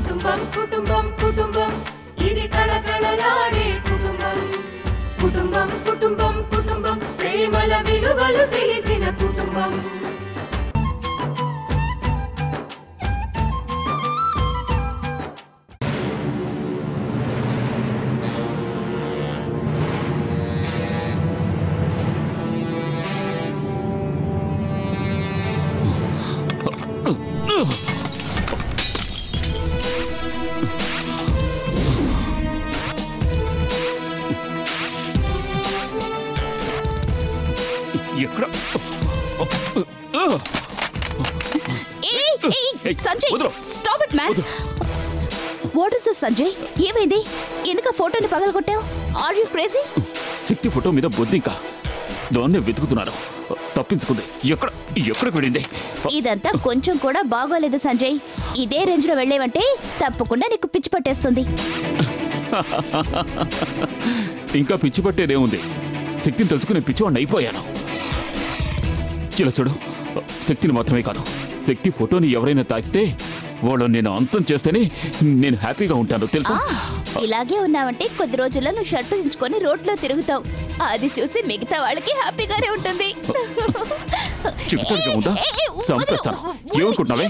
కుటుంబం కుటుంబం కుటుంబం ఇది కళకళలాడే కుటుంబం కుటుంబం కుటుంబం కుటుంబం ప్రేమల విలువలు తెలిసిన కుటుంబం Sanjay stop it man. What is this Sanjay? ఏమైంది? ఎందుకు ఫోటోని పగలగొట్టావు? Are you crazy? Shakti photo మీద బొద్దింకా దాన్నే వెతుకుతున్నారు. తప్పించుకుంది. ఎక్కడికి వెళ్ళింది? ఇదంతా కొంచెం కూడా బాగోలేదు సంజయ్. ఇదే రేంజ్ లో వెళ్ళేవంటే తప్పకుండా నీకు పిచ్చి పట్టేస్తుంది. ఇంకా పిచ్చి పట్టేదేముంది? శక్తిని తెలుసుకునే పిచ్చివాడిని అయిపోయాను. ఇలా చూడు, శక్తిని మాత్రమే కాదు, శక్తి ఫోటోని ఎవరైనా తాకితే వాళ్ళని నేను అంతం చేస్తేనే నేను హ్యాపీగా ఉంటాను తెలుసా? ఇలాగే ఉన్నావంటే కొద్ది రోజుల్లో నువ్వు షర్టు దించుకొని రోడ్లో తిరుగుతావు. అది చూసి మిగతా వాళ్ళకి హ్యాపీగానే ఉంటుంది. చెప్తాను ఉంటా, చంపేస్తాను. ఏమనుకుంటున్నావే?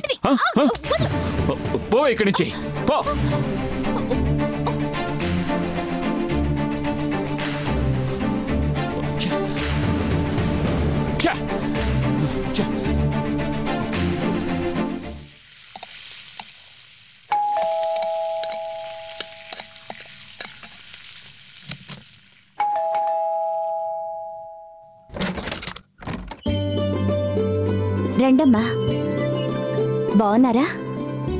పో ఇక్కడి నుంచి, పో. రండమ్మా. బాగున్నారా?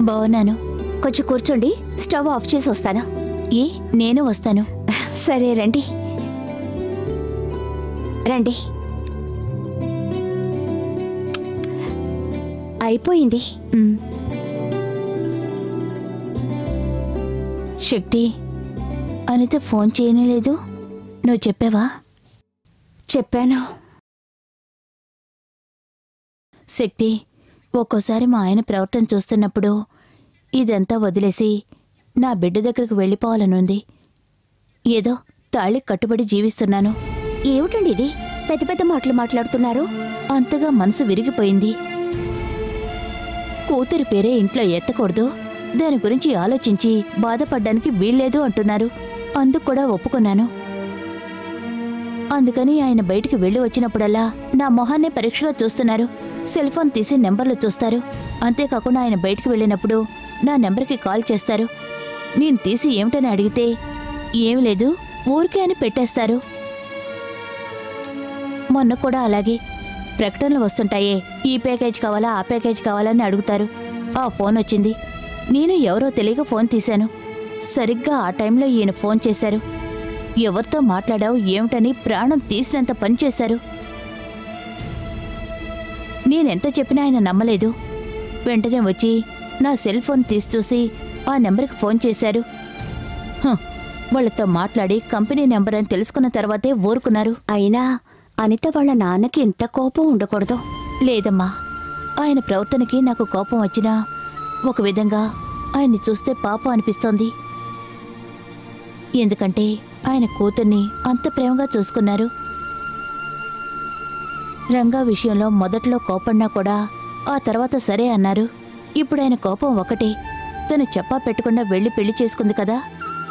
బాగున్నాను. కొంచెం కూర్చోండి, స్టవ్ ఆఫ్ చేసి వస్తాను. ఏ, నేను వస్తాను. సరే రండి రండి. అయిపోయింది. శక్తి, అనిత ఫోన్ చేయలేదు. నువ్వు చెప్పావా? చెప్పాను. శక్తి, ఒక్కోసారి మా ఆయన ప్రవర్తన చూస్తున్నప్పుడు ఇదంతా వదిలేసి నా బిడ్డ దగ్గరకు వెళ్ళిపోవాలనుంది. ఏదో తాళి కట్టుబడి జీవిస్తున్నాను. ఏమిటండి ఇది? పెద్ద పెద్ద మాటలు మాట్లాడుతున్నారు. అంతగా మనసు విరిగిపోయింది. కూతురి పేరే ఇంట్లో ఎత్తకూడదు, దాని గురించి ఆలోచించి బాధపడ్డానికి వీల్లేదు అంటున్నారు. అందుకు కూడా ఒప్పుకున్నాను. అందుకని ఆయన బయటికి వెళ్ళి వచ్చినప్పుడల్లా నా మొహాన్నే పరీక్షగా చూస్తున్నారు. సెల్ ఫోన్ తీసి నెంబర్లు చూస్తారు. అంతేకాకుండా ఆయన బయటికి వెళ్ళినప్పుడు నా నెంబర్కి కాల్ చేస్తారు. నేను తీసి ఏమిటని అడిగితే ఏమి లేదు ఊరికే అని పెట్టేస్తారు. మొన్న కూడా అలాగే ప్రకటనలు వస్తుంటాయే, ఈ ప్యాకేజ్ కావాలా ఆ ప్యాకేజ్ కావాలని అడుగుతారు. ఆ ఫోన్ వచ్చింది. నేను ఎవరో తెలియక ఫోన్ తీశాను. సరిగ్గా ఆ టైంలో ఈయన ఫోన్ చేశారు. ఎవరితో మాట్లాడావు ఏమిటని ప్రాణం తీసినంత పనిచేశారు. నేనెంత చెప్పినా ఆయన నమ్మలేదు. వెంటనే వచ్చి నా సెల్ ఫోన్ తీసి చూసి ఆ నెంబర్కి ఫోన్ చేశారు. వాళ్లతో మాట్లాడి కంపెనీ నెంబర్ అని తెలుసుకున్న తర్వాతే ఊరుకున్నారు. అయినా అనిత వాళ్ళ నాన్నకి ఇంత కోపం ఉండకూడదు. లేదమ్మా, ఆయన ప్రవర్తనకి నాకు కోపం వచ్చినా ఒక విధంగా ఆయన్ని చూస్తే పాపం అనిపిస్తోంది. ఎందుకంటే ఆయన కూతుర్ని అంత ప్రేమగా చూసుకున్నారు. రంగా విషయంలో మొదట్లో కోపడినా కూడా ఆ తర్వాత సరే అన్నారు. ఇప్పుడు ఆయన కోపం ఒకటే, తను చెప్పా పెట్టకుండా వెళ్ళి పెళ్లి చేసుకుంది కదా,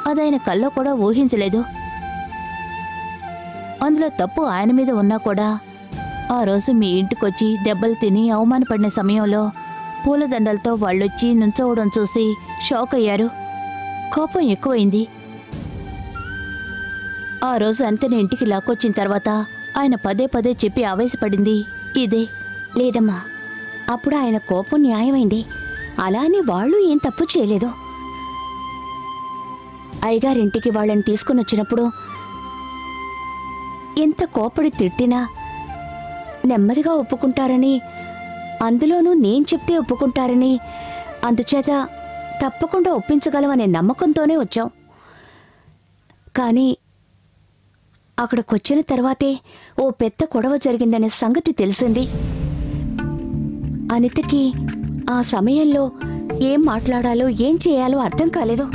అదాయన కల్లో కూడా ఊహించలేదు. అందులో తప్పు ఆయన మీద ఉన్నా కూడా ఆ రోజు మీ ఇంటికొచ్చి దెబ్బలు తిని అవమానపడిన సమయంలో పూలదండలతో వాళ్ళొచ్చి నుంచోవడం చూసి షాక్ అయ్యారు. కోపం ఎక్కువైంది. ఆ రోజు అంతని ఇంటికి లాక్కొచ్చిన తర్వాత ఆయన పదే పదే చెప్పి ఆవేశపడింది ఇదే. లేదమ్మా, అప్పుడు ఆయన కోపం న్యాయమైంది. అలానే వాళ్ళు ఏం తప్పు చేయలేదు. అయ్యగారింటికి వాళ్ళని తీసుకుని వచ్చినప్పుడు ఎంత కోపడి తిట్టినా నెమ్మదిగా ఒప్పుకుంటారని, అందులోనూ నేను చెప్తే ఒప్పుకుంటారని, అందుచేత తప్పకుండా ఒప్పించగలమనే నమ్మకంతోనే వచ్చాం. కానీ అక్కడికొచ్చిన తర్వాతే ఓ పెద్ద గొడవ జరిగిందనే సంగతి తెలిసింది. అనితకి ఆ సమయంలో ఏం మాట్లాడాలో ఏం చేయాలో అర్థం కాలేదు.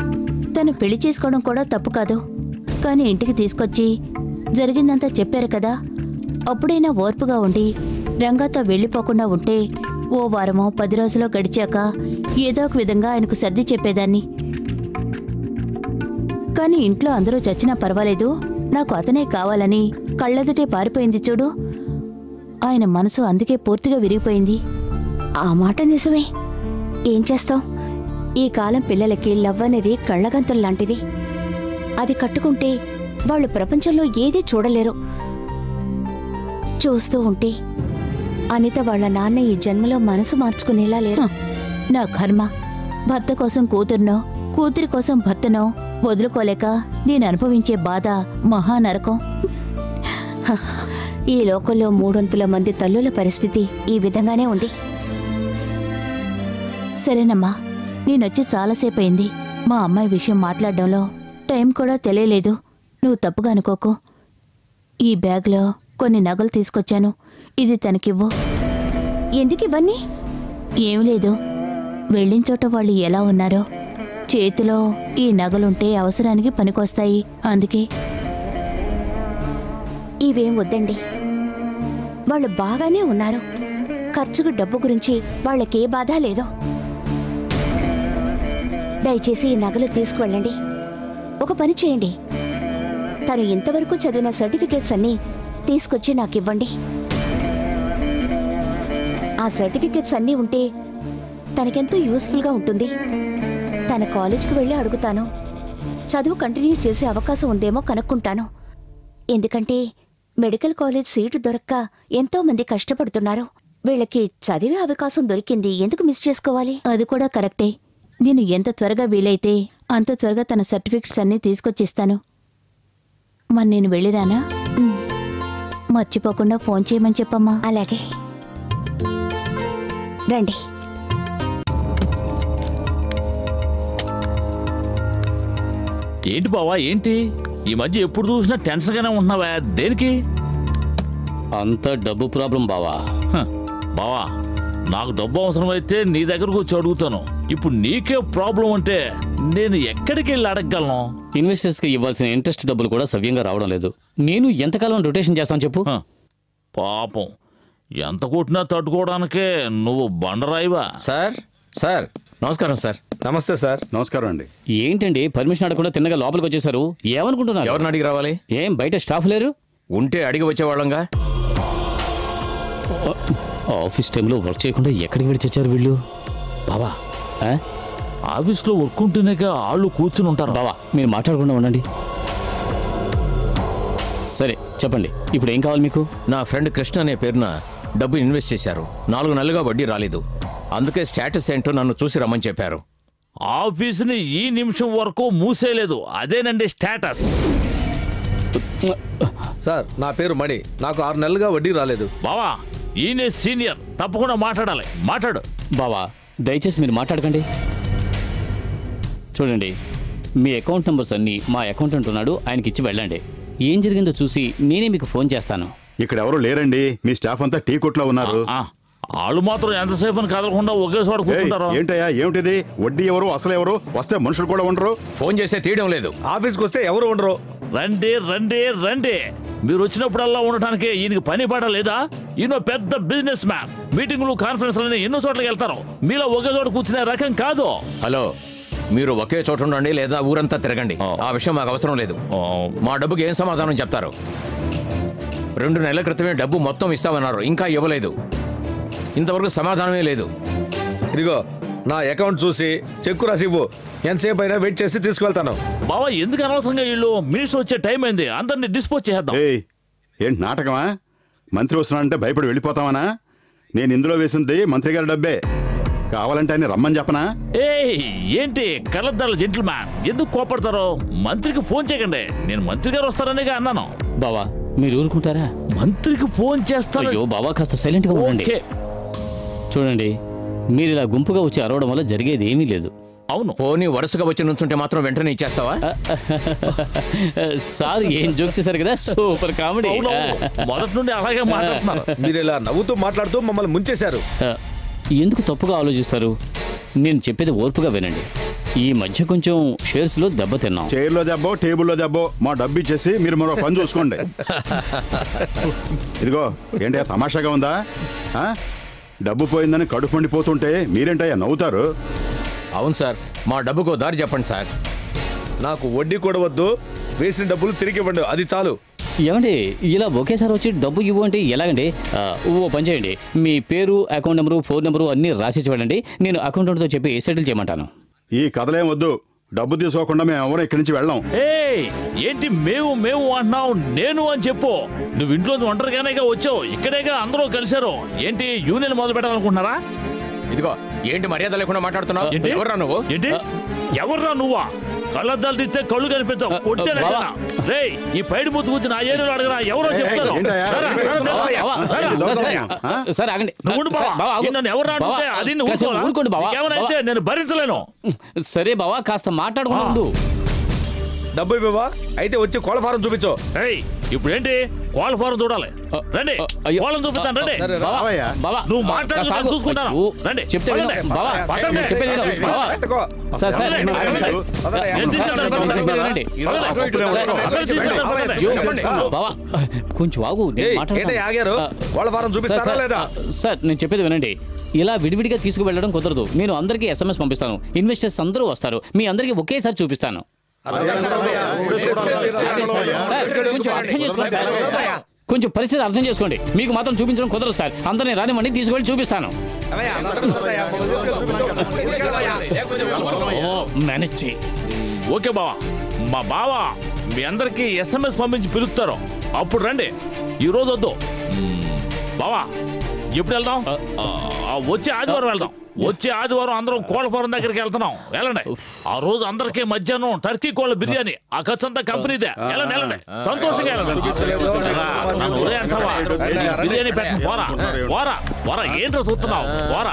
తను పెళ్లి చేసుకోవడం కూడా తప్పు కాదు, కానీ ఇంటికి తీసుకొచ్చి జరిగిందంతా చెప్పారు కదా, అప్పుడైనా ఓర్పుగా ఉండి రంగాతో వెళ్ళిపోకుండా ఉంటే ఓ వారమో 10 రోజులో గడిచాక ఏదో ఒక విధంగా ఆయనకు సర్ది చెప్పేదాన్ని. కానీ ఇంట్లో అందరూ చచ్చినా పర్వాలేదు, నాకు అతనే కావాలని కళ్ళెదుటే పారిపోయింది చూడు. ఆయన మనసు అందుకే పూర్తిగా విరిగిపోయింది. ఆ మాట నిజమే. ఏం చేస్తాం, ఈ కాలం పిల్లలకి లవ్ అనేది కళ్ళగంతులు లాంటిది. అది కట్టుకుంటే వాళ్ళు ప్రపంచంలో ఏదీ చూడలేరు. చూస్తూ ఉంటే అనిత వాళ్ళ నాన్న ఈ జన్మలో మనసు మార్చుకునేలా లేరు. నా కర్మ, భర్త కోసం కూతుర్నో కూతురి కోసం భర్తనో వదులుకోలేక నేను అనుభవించే బాధ మహానరకం. ఈ లోకంలో 300 మంది తల్లుల పరిస్థితి ఈ విధంగానే ఉంది. సరేనమ్మా, నేనొచ్చి చాలాసేపు అయింది. మా అమ్మాయి విషయం మాట్లాడడంలో టైం కూడా తెలియలేదు. నువ్వు తప్పుగా అనుకోకు. ఈ బ్యాగ్లో కొన్ని నగలు తీసుకొచ్చాను, ఇది తనకివ్వు. ఎందుకు ఇవన్నీ? ఏం లేదు, వెళ్ళిన చోట వాళ్ళు ఎలా ఉన్నారో, చేతిలో ఈ నగలుంటే అవసరానికి పనికొస్తాయి, అందుకే. ఇవేం వద్దండి, వాళ్ళు బాగానే ఉన్నారు. ఖర్చుకు డబ్బు గురించి వాళ్ళకే బాధ లేదు. దయచేసి ఈ నగలు తీసుకువెళ్ళండి. ఒక పని చేయండి, తను ఇంతవరకు చదివిన సర్టిఫికేట్స్ అన్నీ తీసుకొచ్చి నాకివ్వండి. ఆ సర్టిఫికేట్స్ అన్నీ ఉంటే తనకెంతో యూస్ఫుల్గా ఉంటుంది. తన కాలేజీకి వెళ్ళి అడుగుతాను. చదువు కంటిన్యూ చేసే అవకాశం ఉందేమో కనుక్కుంటాను. ఎందుకంటే మెడికల్ కాలేజ్ సీటు దొరక్క ఎంతో మంది కష్టపడుతున్నారు. వీళ్ళకి చదివే అవకాశం దొరికింది, ఎందుకు మిస్ చేసుకోవాలి? అది కూడా కరెక్టే. నేను ఎంత త్వరగా వీలైతే అంత త్వరగా తన సర్టిఫికెట్స్ అన్నీ తీసుకొచ్చిస్తాను. మరి నేను వెళ్ళిరానా? మర్చిపోకుండా ఫోన్ చేయమని చెప్పమ్మా. అలాగే, రండి. ఏంటి బావా, ఏంటి ఈ మధ్య ఎప్పుడు చూసినా టెన్షన్గానే ఉంటున్నావా? దేనికి? అంత డబ్బు ప్రాబ్లం బావా. బావా, నాకు డబ్బు అవసరమైతే నీ దగ్గరకు వచ్చి అడుగుతాను. ఇప్పుడు నీకే ప్రాబ్లం అంటే నేను ఎక్కడికి వెళ్ళి అడగగలను? ఇన్వెస్టర్స్కి ఇవ్వాల్సిన ఇంట్రెస్ట్ డబ్బులు కూడా సవ్యంగా రావడం లేదు. నేను ఎంతకాలం రొటేషన్ చేస్తాను చెప్పు? పాపం, ఎంత కొట్టినా తట్టుకోవడానికే నువ్వు బండరాయివా? సార్ సార్ నమస్కారం సార్. నమస్తే సార్. నమస్కారం అండి. ఏంటండి పర్మిషన్ అడగకుండా తిన్నగా లోపలికి వచ్చేసారు? ఏమనుకుంటున్నారు? ఎవరిని అడిగి రావాలి? ఏం బయట స్టాఫ్ లేరు? ఉంటే అడిగి వచ్చేవాళ్ళంగా. ఆఫీస్ టైంలో వర్క్ చేయకుండా ఎక్కడికి విడిచొచ్చారు వీళ్ళు? బావా, ఆఫీస్లో వర్క్ ఉంటేనేగా వాళ్ళు కూర్చుని ఉంటారు. బావా మీరు మాట్లాడకుండా ఉండండి. సరే చెప్పండి, ఇప్పుడు ఏం కావాలి మీకు? నా ఫ్రెండ్ కృష్ణ అనే పేరున డబ్బు ఇన్వెస్ట్ చేశారు. 4 నెలలుగా వడ్డీ రాలేదు. అందుకే స్టేటస్ ఏంటో నన్ను చూసి రమ్మని చెప్పారు. ఆఫీసుని ఈ నిమిషం వరకు మూసేయలేదు, అదేనండి స్టేటస్. సార్, నా పేరు మణి. నాకు 6 నెలలుగా వడ్డీ రాలేదు. బావా, ఈయనే సీనియర్, తప్పకుండా మాట్లాడాలి. మాట్లాడు. బావా దయచేసి మీరు మాట్లాడకండి. చూడండి, మీ అకౌంట్ నెంబర్స్ అన్నీ మా అకౌంటెంట్ ఉన్నాడు, ఆయనకి ఇచ్చి వెళ్ళండి. ఏం జరిగిందో చూసి నేనే మీకు ఫోన్ చేస్తాను. ఇక్కడ ఎవరు లేరండి, మీ స్టాఫ్ అంతా టీ కొట్లో ఉన్నారు. వాళ్ళు మాత్రం ఎంతసేపు అని కదలకుండా ఒకేసారి కూర్చుంటారు. ఏంటయ్యా ఏమిటిది? వడ్డీ ఎవరు, అసలు ఎవరు? వస్తే మనుషులు కూడా ఉండరు. ఫోన్ చేస్తే తీయడం లేదు. ఆఫీస్కి వస్తే ఎవరు ఉండరు. రండి రండి రండి, మీరు వచ్చినప్పుడల్లా ఉండటానికి ఈయనకి పని పాట లేదా? ఈయన పెద్ద బిజినెస్ మ్యాన్, మీటింగ్లు కాన్ఫరెన్స్లని ఎన్నో చోట్లకి వెళ్తారు. మీలో ఒకే చోట కూర్చునే రకం కాదు. హలో, మీరు ఒకే చోట ఉండండి లేదా ఊరంతా తిరగండి. ఆ విషయం మాకు అవసరం లేదు. మా డబ్బుకి ఏం సమాధానం చెప్తారు? 2 నెలల క్రితమే డబ్బు మొత్తం ఇస్తామన్నారు, ఇంకా ఇవ్వలేదు. ఇంతవరకు సమాధానమే లేదు. ఇదిగో నా అకౌంట్ చూసి చెక్కు రాసి ఇవ్వు. ఎంతసేపు అయినా వెయిట్ చేసి తీసుకువెళ్తాను. బావా, ఎందుకు అనవసరంగా వీళ్ళు మినిస్టర్ వచ్చే టైం అయింది, అందరినీ డిస్పోజ్ చేద్దాం. ఏంటి నాటకమా? మంత్రి వస్తున్నాడంటే భయపడి వెళ్ళిపోతామనా? నేను ఇందులో వేసింది మంత్రి గారి డబ్బే. కావాలంటే ఆయన రమ్మని చెప్పనా? ఏంటి కలద్దాలు జెంటిల్ మ్యాన్, ఎందుకు కోపడతారో? మంత్రికి ఫోన్ చేయకండి, నేను మంత్రి గారు వస్తారనేగా అన్నాను. బావా మీరు ఊరుకుంటారా? మంత్రికి ఫోన్ చేస్తాను. అయ్యో బావా, కాస్త సైలెంట్ గా ఉండండి. చూడండి, మీరు ఇలా గుంపుగా వచ్చి అరవడం వల్ల జరిగేది ఏమీ లేదు. అవును, పోనీ వరుసగా వచ్చి నుంచుంటే మాత్రం వెంటనే ఇచ్చేస్తావా? సార్ ఏం జోక్ చేశారు కదా, సూపర్ కామెడీ. మొదటి నుండి అలాగే మాట్లాడుతున్నారు. మీరు ఇలా నవ్వుతూ మాట్లాడుతూ మమ్మల్ని ముంచేశారు. ఎందుకు తప్పుగా ఆలోచిస్తారు? నేను చెప్పేది ఓర్పుగా వినండి. ఈ మధ్య కొంచెం షేర్స్లో దెబ్బతిన్నాం. చైర్లో దెబ్బో టేబుల్లో దెబ్బో మా డబ్బు ఇచ్చేసి మీరు మరో పని చూసుకోండి. ఇదిగో ఏంటయ్యా తమాషాగా ఉందా? డబ్బు పోయిందని కడుపు మండిపోతుంటే మీరేంటయ్యా నవ్వుతారు? అవును సార్, మా డబ్బుకు దారి చెప్పండి సార్. నాకు వడ్డీ కూడా వద్దు, వేసిన డబ్బులు తిరిగి ఇవ్వండి, అది చాలు. ఏమండి ఇలా ఒకేసారి వచ్చి డబ్బు ఇవ్వు అంటే ఎలాగండి? ఓ పని చేయండి, మీ పేరు, అకౌంట్ నెంబరు, ఫోన్ నెంబరు అన్నీ రాసిచ్చి వెళ్ళండి. నేను అకౌంటెంట్తో చెప్పి సెటిల్ చేయమంటాను. ఈ కథలేం వద్దు, డబ్బు తీసుకోకుండా మేము ఎవరు ఇక్కడి నుంచి వెళ్ళాం. ఏంటి మేము అంటున్నావు? నేను అని చెప్పు. నువ్వు ఇంట్లో ఒంటరిగానేగా వచ్చావు, ఇక్కడేగా అందరూ కలిశారు. ఏంటి యూనియన్ మొదలు పెట్టాలనుకుంటున్నారా? ఇదిగో ఏంటి మర్యాద లేకుండా మాట్లాడుతున్నావు? ఎవర్రా నువ్వు? ఏంటి ఎవర్రా నువ్వా? కళ్ళద్దాలు తీస్తే కళ్ళు కనిపించవు. రే ఈ పైడి ముద్దు కూర్చి నా ఏరియాలో అడగరా, ఎవరో చెప్తారు. ఏమనైతే నేను భరించలేను. సరే బావా, కాస్త మాట్లాడుకుంటూ డబ్బు ఇవ్వవా? అయితే వచ్చి కోళ్ళ ఫారం చూపించు. ఇప్పుడు ఏంటి కోళ్ళ ఫారం చూడాలి? రండి, కోళ్ళని చూపిస్తాను. రండి, నువ్వు మాట్లాడుతున్నాను చూసుకుంటాను. రండి చెప్తే కొంచెం ఆగు. సార్ నేను చెప్పేది వినండి. ఇలా విడివిడిగా తీసుకువెళ్ళడం కుదరదు. నేను అందరికీ SMS పంపిస్తాను. ఇన్వెస్టర్స్ అందరూ వస్తారు. మీ అందరికీ ఒకేసారి చూపిస్తాను. కొంచెం పరిస్థితి అర్థం చేసుకోండి. మీకు మాత్రం చూపించడం కుదరదు సార్. అందరినీ రానివ్వండి, తీసుకువెళ్ళి చూపిస్తాను. మేనేజ్ చేయి. ఓకే బావా. మా బావా మీ అందరికీ SMS పంపించి పిలుస్తారు. అప్పుడు రండి. ఈ రోజు వద్దు బావా. ఎప్పుడు వెళ్దాం? వచ్చే ఆదివారం వెళ్దాం. వచ్చే ఆదివారం అందరం కోళ్ళ ఫారం దగ్గరికి వెళ్తున్నాం. వెళ్ళండి. ఆ రోజు అందరికీ మధ్యాహ్నం టర్కీ కోళ్ళ బిర్యానీ. ఆ ఖర్చు అంతా కంపెనీదే. వెళ్ళండి వెళ్ళండి, సంతోషంగా వెళ్ళండి. బిర్యానీ పెట్టండి. పోరా పోరా పోరా, ఏంటో చూస్తున్నావు? పోరా.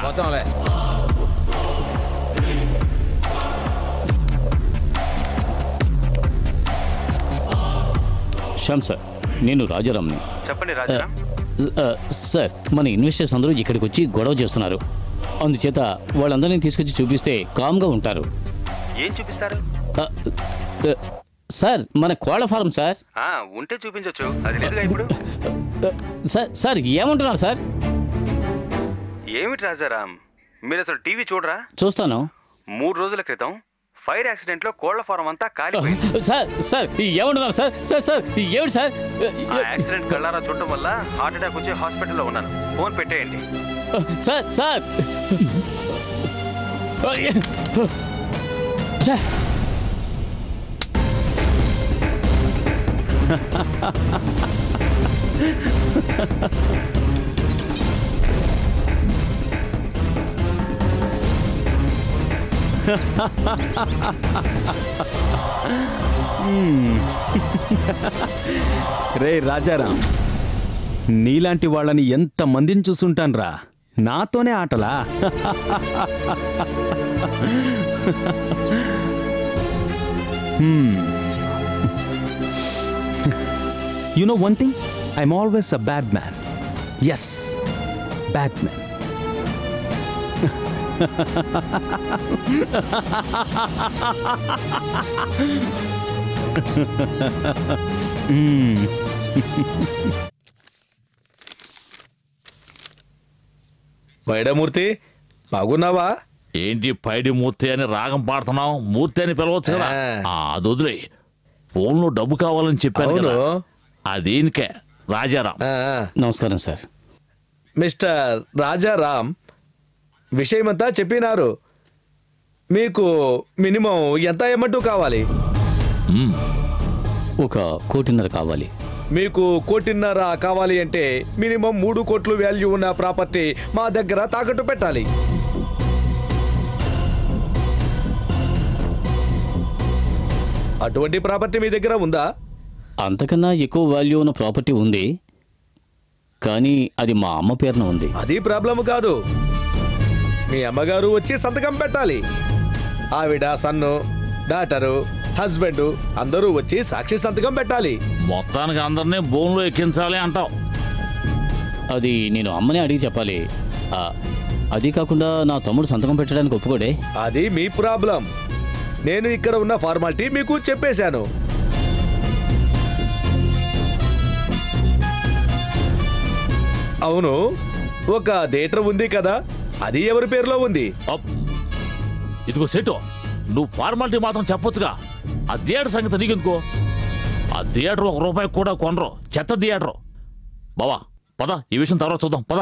శ్యామ్ సార్, నేను రాజారాంని. చెప్పండి రాజారాం. సార్, మన ఇన్వెస్టర్స్ అందరూ ఇక్కడికి వచ్చి గొడవ చేస్తున్నారు. అందుచేత వాళ్ళందరినీ తీసుకొచ్చి చూపిస్తే కామ్గా ఉంటారు. ఏం చూపిస్తారు సార్? మన కోళ్ళ ఫారం సార్. ఉంటే చూపించవచ్చు, అది లేదుగా ఇప్పుడు. సార్ ఏమంటున్నారు సార్? ఏమిటి రాజారాం, మీరు అసలు టీవీ చూడరా? చూస్తాను. 3 రోజుల క్రితం ఫైర్ యాక్సిడెంట్ లో కోళ్ల ఫారం అంతా కాలిపోయింది. సార్ ఏమంటున్నారు సార్? సార్ ఏమిటి సార్? ఆ యాక్సిడెంట్ కళ్ళారా చూడటం వల్ల హార్ట్ అటాక్ వచ్చి హాస్పిటల్లో ఉన్నాను. ఫోన్ పెట్టేయండి. సార్ రే రాజారాం, నీలాంటి వాళ్ళని ఎంత మందిని చూసుంటాన్రా. నాతోనే ఆటలా? You know one thing? I'm always a bad man. Yes, bad man. పైడమూర్తి, బాగున్నావా? ఏంటి పైడి మూర్తి అని రాగం పాడుతున్నావు? మూర్తి అని పిలవచ్చు కదా. అది వదిలే. ఫోన్లో డబ్బు కావాలని చెప్పాను కదా, అదేనికే. రాజారాం. నమస్కారం సార్. మిస్టర్ రాజారాం, విషయమంతా చెప్పినారు. మీకు మినిమం ఎంత అమౌంట్ కావాలి? 1.5 కోటి కావాలి. మీకు 1.5 కోటి కావాలి అంటే మినిమం 3 కోట్లు వాల్యూ ఉన్న ప్రాపర్టీ మా దగ్గర తాకట్టు పెట్టాలి. అటువంటి ప్రాపర్టీ మీ దగ్గర ఉందా? అంతకన్నా ఎక్కువ వాల్యూ ఉన్న ప్రాపర్టీ ఉంది, కానీ అది మా అమ్మ పేరున ఉంది. అది ప్రాబ్లం కాదు. మీ అమ్మగారు వచ్చి సంతకం పెట్టాలి. ఆవిడ, సన్ను, డాటరు, హస్బెండ్ అందరూ వచ్చి సాక్షి సంతకం పెట్టాలి. మొత్తానికి అందరినీ బోన్లో ఎక్కించాలి అంటావు? అది నేను అమ్మనే అడిగి చెప్పాలి. అది కాకుండా నా తమ్ముడు సంతకం పెట్టడానికి ఒప్పుకోడే. అది మీ ప్రాబ్లం. నేను ఇక్కడ ఉన్న ఫార్మాలిటీ మీకు చెప్పేశాను. అవును, ఒక థియేటర్ ఉంది కదా, అది ఎవరి పేరులో ఉంది? ఇదిగో సెటు, నువ్వు ఫార్మాలిటీ మాత్రం చెప్పొచ్చుగా. ఆ థియేటర్ సంగతి నీకెందుకో? ఆ థియేటర్ ₹1 కూడా కొనరు, చెత్త థియేటర్. బావా పద, ఈ విషయం తర్వాత చూద్దాం పద.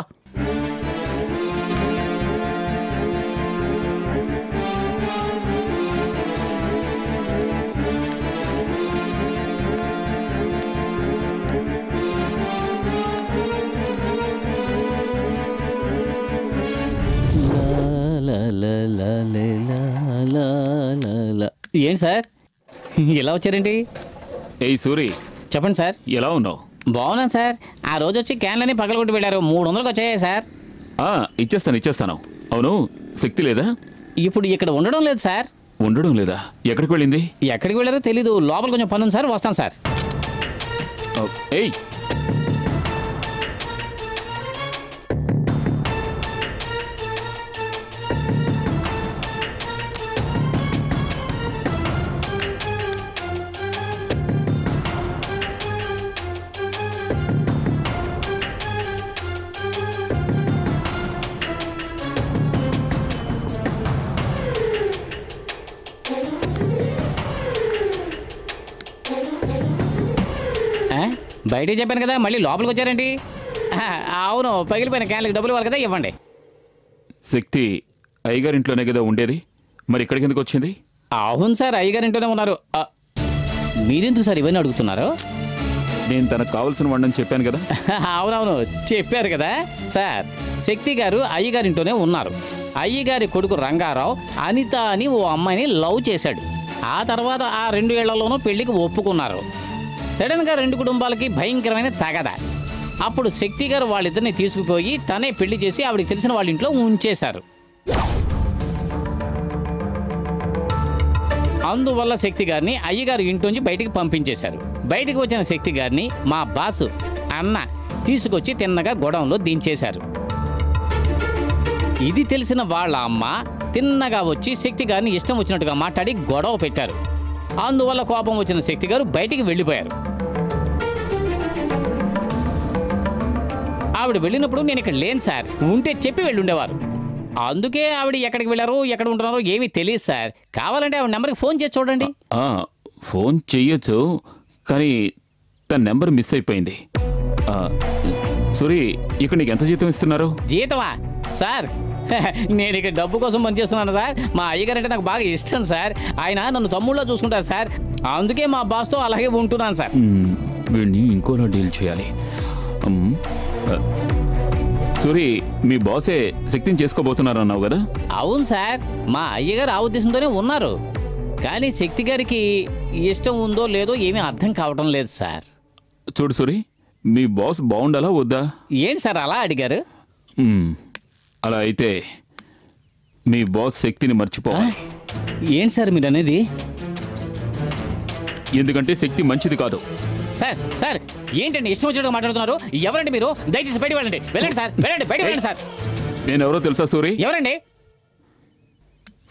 ఏంటి సార్ ఇలా వచ్చారేంటి? ఏయ్ సూరి, చెప్పండి సార్. ఎలా ఉన్నావు? బాగున్నాను సార్. ఆ రోజు వచ్చి క్యాన్లని పగలగొట్టి వెళ్ళారు. 300కి వచ్చాయా సార్? ఇచ్చేస్తాను. అవును, శక్తి లేదా? ఇప్పుడు ఇక్కడ ఉండడం లేదు సార్. ఉండడం లేదా? ఎక్కడికి వెళ్ళింది? ఎక్కడికి వెళ్ళారో తెలీదు. లోపల కొంచెం పని ఉంది సార్, వస్తాను సార్. ఏయ్ బయటే చెప్పాను కదా, మళ్ళీ లోపలికి వచ్చారేంటి? అవును, పగిలిపోయిన క్యాన్లకు డబ్బులు ఇవ్వాలి కదా, ఇవ్వండి. శక్తి అయ్యగారింట్లోనే కదా ఉండేది, మరి ఇక్కడికి ఎందుకు వచ్చింది? అవును సార్, అయ్యగారింట్లోనే ఉన్నారు. మీరెందుకు సార్ ఇవన్నీ అడుగుతున్నారు? నేను తనకు కావాల్సిన వాడిని చెప్పాను కదా. అవునవును చెప్పారు కదా సార్. శక్తి గారు అయ్యగారింట్లోనే ఉన్నారు. అయ్యగారి కొడుకు రంగారావు అనిత అని ఓ అమ్మాయిని లవ్ చేశాడు. ఆ తర్వాత ఆ 2 ఏళ్లలోనూ పెళ్లికి ఒప్పుకున్నారు. సడన్గా 2 కుటుంబాలకి భయంకరమైన తగద. అప్పుడు శక్తి గారు వాళ్ళిద్దరిని తీసుకుపోయి తనే పెళ్లి చేసి ఆవిడకి తెలిసిన వాళ్ళ ఇంట్లో ఉంచేశారు. అందువల్ల శక్తి గారిని అయ్యగారు ఇంట్లోంచి బయటికి పంపించేశారు. బయటికి వచ్చిన శక్తి గారిని మా బాసు అన్న తీసుకొచ్చి తిన్నగా గొడవంలో దించేశారు. ఇది తెలిసిన వాళ్ళ అమ్మ తిన్నగా వచ్చి శక్తి గారిని ఇష్టం వచ్చినట్టుగా మాట్లాడి గొడవ పెట్టారు. అందువల్ల కోపం వచ్చిన శక్తి గారు బయటికి వెళ్ళిపోయారు. ఆవిడ వెళ్ళినప్పుడు నేను ఇక్కడ లేను సార్, ఉంటే చెప్పి వెళ్ళుండేవారు. అందుకే ఆవిడ ఎక్కడికి వెళ్ళారో ఎక్కడ ఉంటున్నారో ఏమీ తెలియదు సార్. కావాలంటే ఆవిడ నెంబర్కి ఫోన్ చేసి చూడండి. ఫోన్ చెయ్యొచ్చు, కానీ తన నెంబర్ మిస్ అయిపోయింది. సూరి, ఇక్కడ నీకు ఎంత జీతం ఇస్తున్నారు? జీతమా సార్? నేను ఇక్కడ డబ్బు కోసం పనిచేస్తున్నాను సార్. మా అయ్యగారు అంటే నాకు బాగా ఇష్టం సార్. ఆయన నన్ను తమ్ముళ్ళలో చూసుకుంటారు సార్. అందుకే మా బాస్తో అలాగే ఉంటున్నాను సార్. వీడిని ఇంకోలా డీల్ చేయాలి. సూరి, మీ బాసే శక్తిని చేసుకోబోతున్నారు అన్నావు కదా? అవును సార్, మా అయ్యగారు ఆ ఉద్దేశంతోనే ఉన్నారు. కానీ శక్తి గారికి ఇష్టం ఉందో లేదో ఏమీ అర్థం కావడం లేదు సార్. చూడు సూరి, మీ బాస్ బాగుండాలా వద్దా? ఏంటి సార్ అలా అడిగారు? అలా అయితే మీ బాస్ శక్తిని మర్చిపోవాలి. ఏంటి సార్ మీరు అనేది? ఎందుకంటే శక్తి మంచిది కాదు. సార్ సార్ ఏంటండి ఇష్టం వచ్చినట్టు మాట్లాడుతున్నారు? ఎవరండి మీరు? దయచేసి బయట వెళ్ళండి. వెళ్ళండి సార్, వెళ్ళండి, బయట వెళ్ళండి సార్. నేను ఎవరో తెలుసా సూరి? ఎవరండి?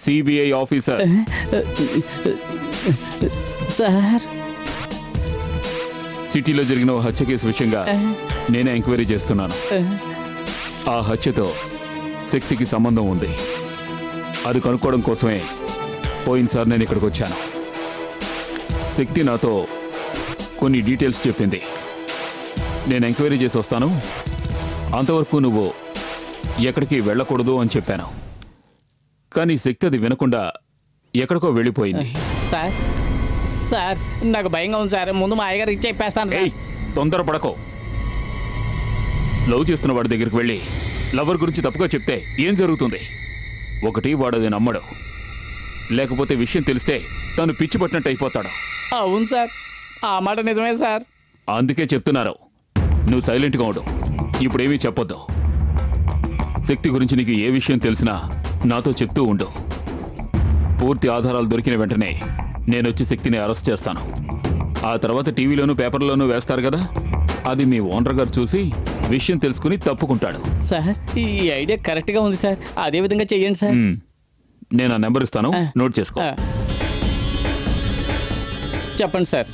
CBI officer sir. సిటీలో జరిగిన ఓ హత్య కేసు విషయంగా నేనే ఎంక్వైరీ చేస్తున్నాను. ఆ హత్యతో శక్తికి సంబంధం ఉంది. అది కనుక్కోవడం కోసమే పోయినసారి నేను ఇక్కడికి వచ్చాను. శక్తి నాతో కొన్ని డీటెయిల్స్ చెప్పింది. నేను ఎంక్వైరీ చేసి వస్తాను, అంతవరకు నువ్వు ఎక్కడికి వెళ్ళకూడదు అని చెప్పాను. కానీ శక్తి అది వినకుండా ఎక్కడికో వెళ్ళిపోయింది. సార్ సార్ నాకు భయంగా ఉంది సార్. ముందు మా అయ్యగారికి చెప్పేస్తాను సార్. తొందరపడకో. లవ్ చేస్తున్న వాడి దగ్గరికి వెళ్ళి లవర్ గురించి తప్పుగా చెప్తే ఏం జరుగుతుంది? ఒకటి, వాడు అది నమ్మడు, లేకపోతే విషయం తెలిస్తే తను పిచ్చి పట్టినట్టు అయిపోతాడు. అవును సార్, ఆ మాట నిజమే సార్. అందుకే చెప్తున్నారు, నువ్వు సైలెంట్గా ఉండు, ఇప్పుడేమీ చెప్పొద్దు. శక్తి గురించి నీకు ఏ విషయం తెలిసినా నాతో చెప్తూ ఉండు. పూర్తి ఆధారాలు దొరికిన వెంటనే నేను వచ్చి శక్తిని అరెస్ట్ చేస్తాను. ఆ తర్వాత టీవీలోనూ పేపర్లోనూ వేస్తారు కదా, అది మీ ఓనర్ గారు చూసి విషయం తెలుసుకుని తప్పుకుంటాడు. సార్ ఈ ఐడియా కరెక్ట్గా ఉంది సార్, అదే విధంగా చెయ్యండి సార్. నేను ఆ నెంబర్ ఇస్తాను, నోట్ చేసుకో. చెప్పండి సార్.